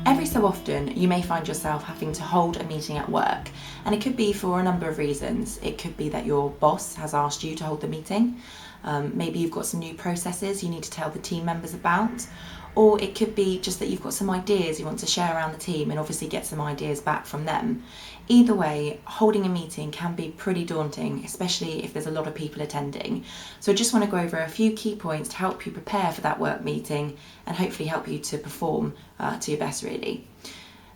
Every so often you may find yourself having to hold a meeting at work, and it could be for a number of reasons. It could be that your boss has asked you to hold the meeting. Maybe you've got some new processes you need to tell the team members about, or it could be just that you've got some ideas you want to share around the team and obviously get some ideas back from them. Either way, holding a meeting can be pretty daunting, especially if there's a lot of people attending. So I just want to go over a few key points to help you prepare for that work meeting and hopefully help you to perform to your best really.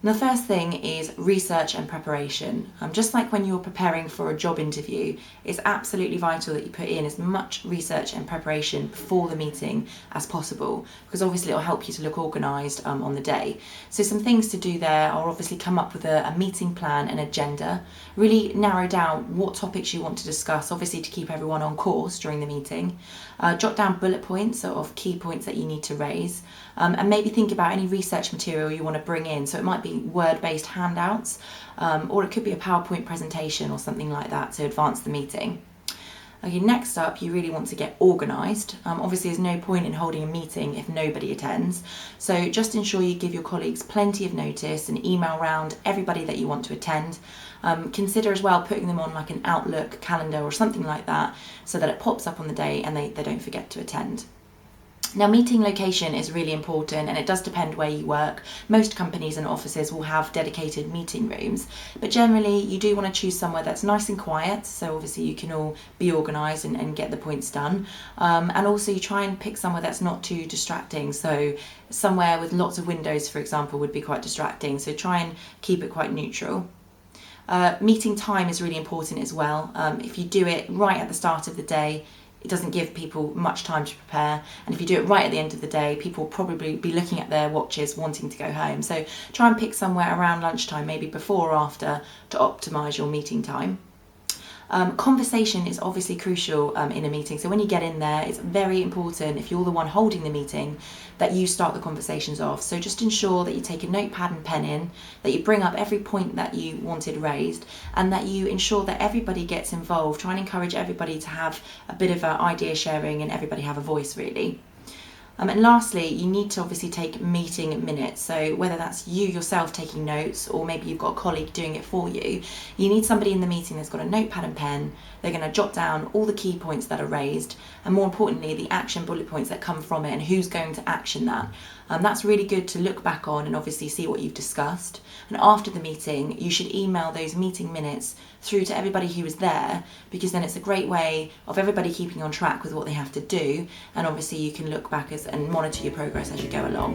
Now, the first thing is research and preparation. Just like when you're preparing for a job interview, it's absolutely vital that you put in as much research and preparation before the meeting as possible, because obviously it'll help you to look organised on the day. So some things to do there are obviously come up with a meeting plan and agenda, really narrow down what topics you want to discuss, obviously to keep everyone on course during the meeting. Jot down bullet points of key points that you need to raise, and maybe think about any research material you want to bring in. So it might be word-based handouts, or it could be a PowerPoint presentation or something like that to advance the meeting. Okay, next up, you really want to get organised. Obviously, there's no point in holding a meeting if nobody attends. So just ensure you give your colleagues plenty of notice and email around everybody that you want to attend. Consider as well putting them on like an Outlook calendar or something like that so that it pops up on the day and they don't forget to attend. Now, meeting location is really important, and it does depend where you work. Most companies and offices will have dedicated meeting rooms, but generally you do want to choose somewhere that's nice and quiet, so obviously you can all be organised and get the points done. And also you try and pick somewhere that's not too distracting, so somewhere with lots of windows, for example, would be quite distracting, so try and keep it quite neutral. Meeting time is really important as well. If you do it right at the start of the day, it doesn't give people much time to prepare, and if you do it right at the end of the day, people will probably be looking at their watches wanting to go home. So try and pick somewhere around lunchtime, maybe before or after, to optimise your meeting time. Conversation is obviously crucial in a meeting, so when you get in there, it's very important, if you're the one holding the meeting, that you start the conversations off. So just ensure that you take a notepad and pen in, that you bring up every point that you wanted raised, and that you ensure that everybody gets involved. Try and encourage everybody to have a bit of idea sharing and everybody have a voice really. And lastly, you need to obviously take meeting minutes. So whether that's you yourself taking notes, or maybe you've got a colleague doing it for you, you need somebody in the meeting that's got a notepad and pen. They're going to jot down all the key points that are raised, and more importantly, the action bullet points that come from it and who's going to action that. That's really good to look back on and obviously see what you've discussed. And after the meeting, you should email those meeting minutes through to everybody who was there, because then it's a great way of everybody keeping on track with what they have to do, and obviously you can look back and monitor your progress as you go along.